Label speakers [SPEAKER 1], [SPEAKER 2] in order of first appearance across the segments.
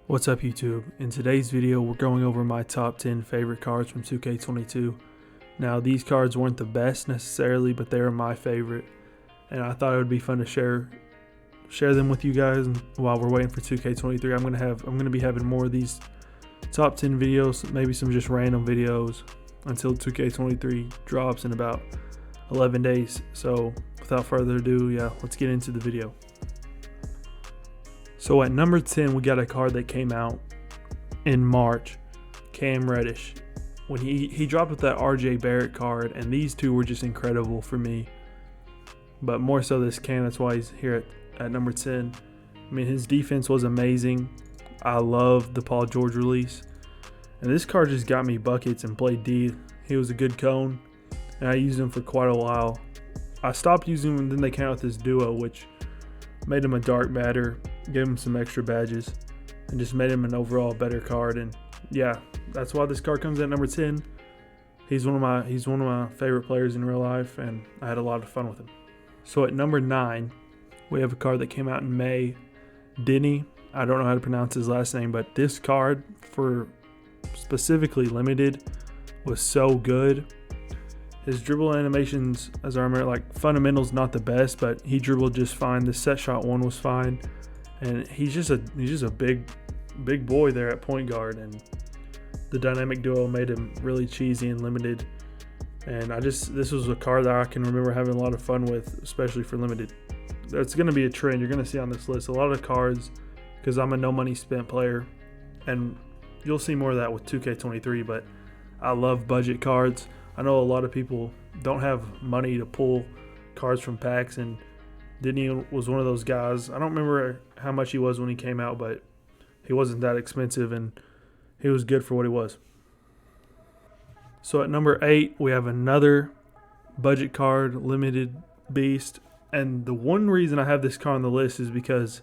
[SPEAKER 1] What's up YouTube? In today's video we're going over my top 10 favorite cards from 2K22. Now these cards weren't the best necessarily, but they are my favorite and I thought it would be fun to share them with you guys while we're waiting for 2K23. I'm gonna be having more of these top 10 videos, maybe some just random videos until 2K23 drops in about 11 days. So without further ado, let's get into the video. So at number 10, we got a card that came out in March, Cam Reddish. When he dropped with that RJ Barrett card, and these two were just incredible for me. But more so this Cam, that's why he's here at number 10. I mean, his defense was amazing. I love the Paul George release. And this card just got me buckets and played D. He was a good cone, and I used him for quite a while. I stopped using him, and then they came out with this duo, which made him a dark matter, gave him some extra badges, and just made him an overall better card. And yeah, that's why this card comes at number 10. He's one of my favorite players in real life, and I had a lot of fun with him. So at number 9, we have a card that came out in May, Denny. I don't know how to pronounce his last name, but this card for specifically limited was so good. His dribble animations, as I remember, like fundamentals not the best, but he dribbled just fine. The set shot one was fine, and he's just a big boy there at point guard, and the dynamic duo made him really cheesy and limited. And this was a card that I can remember having a lot of fun with, especially for limited. That's going to be a trend you're going to see on this list. A lot of cards, because I'm a no money spent player, and you'll see more of that with 2K23. But I love budget cards. I know a lot of people don't have money to pull cards from packs, and Denny was one of those guys. I don't remember how much he was when he came out, but he wasn't that expensive, and he was good for what he was. So at number 8, we have another budget card, limited beast. And the one reason I have this card on the list is because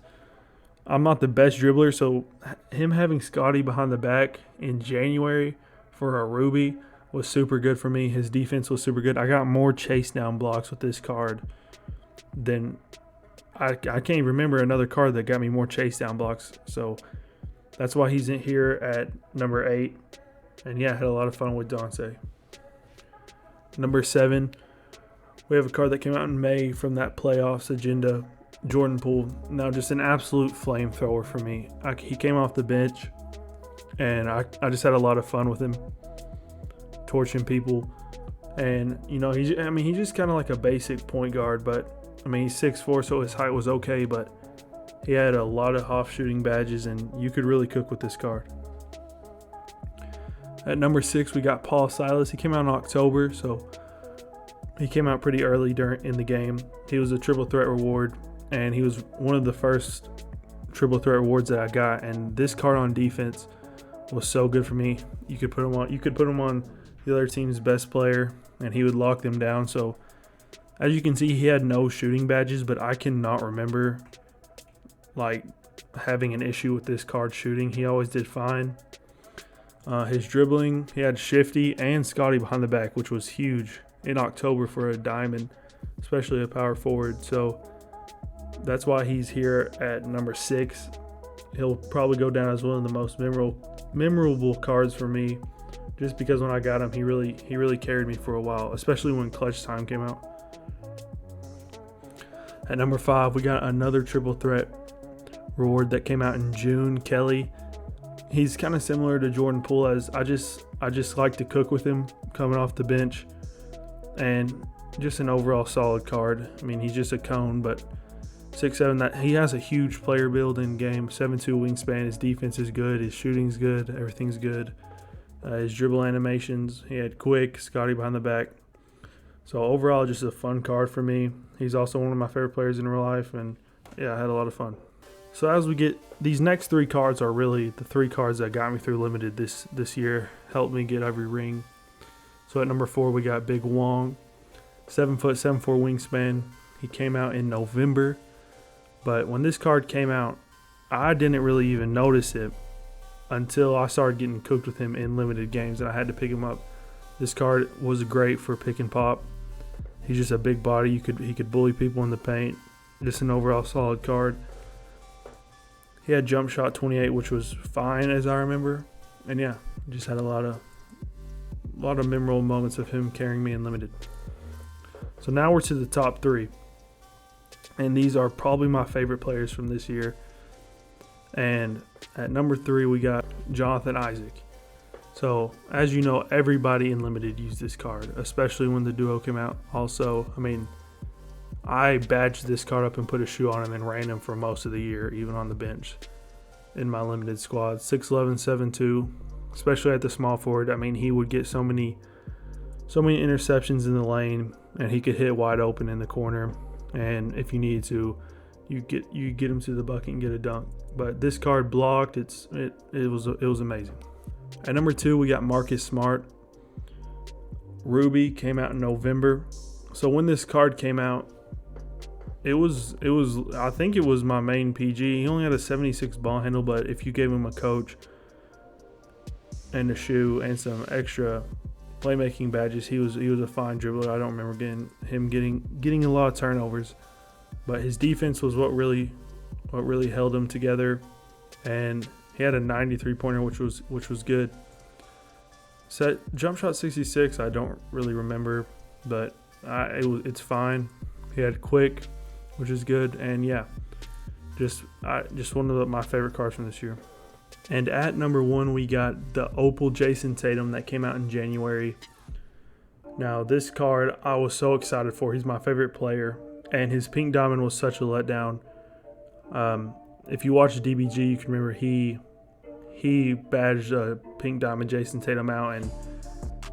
[SPEAKER 1] I'm not the best dribbler, so him having Scotty behind the back in January for a Ruby was super good for me. His defense was super good. I got more chase down blocks with this card than I can't remember another card that got me more chase down blocks. So that's why he's in here at number 8. And yeah, I had a lot of fun with Dante. Number 7, we have a card that came out in May from that playoffs agenda, Jordan Poole. Now just an absolute flamethrower for me. He came off the bench, and I just had a lot of fun with him, torching people. And you know, he's just kind of like a basic point guard, but I mean he's 6'4", so his height was okay, but he had a lot of off shooting badges, and you could really cook with this card. At number 6, we got Paul Silas. He came out in October, so he came out pretty early in the game. He was a triple threat reward, and he was one of the first triple threat rewards that I got. And this card on defense was so good for me. You could put him on the other team's best player, and he would lock them down. So as you can see, he had no shooting badges, but I cannot remember like having an issue with this card shooting. He always did fine. His dribbling, he had Shifty and Scotty behind the back, which was huge in October for a diamond, especially a power forward. So that's why he's here at number 6. He'll probably go down as one of the most memorable cards for me, just because when I got him, he really carried me for a while, especially when Clutch Time came out. At number 5, we got another triple threat reward that came out in June, Kelly. He's kind of similar to Jordan Poole, as I just like to cook with him coming off the bench, and just an overall solid card. I mean, he's just a cone, but 6'7", that he has a huge player build in game. 7'2" wingspan. His defense is good. His shooting's good. Everything's good. His dribble animations. He had quick, Scotty behind the back. So overall, just a fun card for me. He's also one of my favorite players in real life, and yeah, I had a lot of fun. So as we get, these next 3 cards are really the 3 cards that got me through limited this year, helped me get every ring. So at number 4, we got Big Wong, 7'7", 7'4" wingspan. He came out in November, but when this card came out, I didn't really even notice it until I started getting cooked with him in limited games, and I had to pick him up. This card was great for pick and pop. He's just a big body. He could bully people in the paint. Just an overall solid card. He had jump shot 28, which was fine as I remember. And yeah, just had a lot of memorable moments of him carrying me in limited. So now we're to the top 3. And these are probably my favorite players from this year. And at number 3, we got Jonathan Isaac. So, as you know, everybody in limited used this card, especially when the duo came out. Also, I mean, I badged this card up and put a shoe on him and ran him for most of the year, even on the bench in my limited squad. 6'11", 7'2", especially at the small forward. I mean, he would get so many interceptions in the lane, and he could hit wide open in the corner. And if you needed to, you get him to the bucket and get a dunk. But this card blocked. It was amazing. At number 2, we got Marcus Smart. Ruby came out in November. So when this card came out, I think it was my main PG. He only had a 76 ball handle, but if you gave him a coach and a shoe and some extra playmaking badges, he was a fine dribbler. I don't remember getting a lot of turnovers, but his defense was what really held him together, and he had a 93-pointer, which was good. Set jump shot 66, I don't really remember, but it's fine. He had quick, which is good, and yeah, just one of my favorite cards from this year. And at number 1, we got the Opal Jason Tatum that came out in January. Now, this card I was so excited for. He's my favorite player, and his pink diamond was such a letdown. If you watch DBG, you can remember he badged a pink diamond Jason Tatum out, and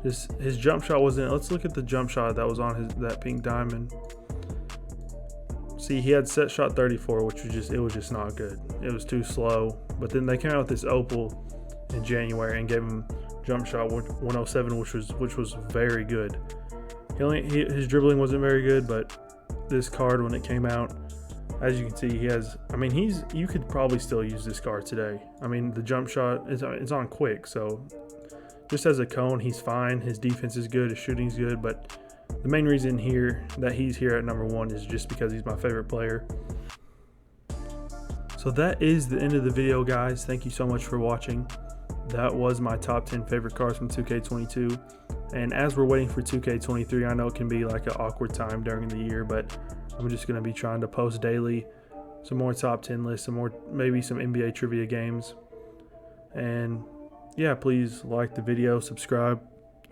[SPEAKER 1] his jump shot wasn't. Let's look at the jump shot that was on that pink diamond. See, he had set shot 34, which was just not good. It was too slow. But then they came out with this Opal in January and gave him jump shot 107, which was very good. His dribbling wasn't very good, but this card when it came out, as you can see, you could probably still use this card today. I mean, the jump shot is on quick, so just as a cone, he's fine. His defense is good, his shooting's good, but the main reason that he's here at number 1 is just because he's my favorite player. So that is the end of the video, guys. Thank you so much for watching. That was my top 10 favorite cards from 2K22. And as we're waiting for 2K23, I know it can be like an awkward time during the year, but I'm just going to be trying to post daily some more top 10 lists, maybe some NBA trivia games. And yeah, please like the video, subscribe,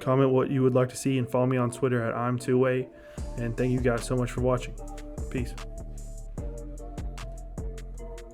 [SPEAKER 1] comment what you would like to see, and follow me on Twitter at I'm2way. And thank you guys so much for watching. Peace.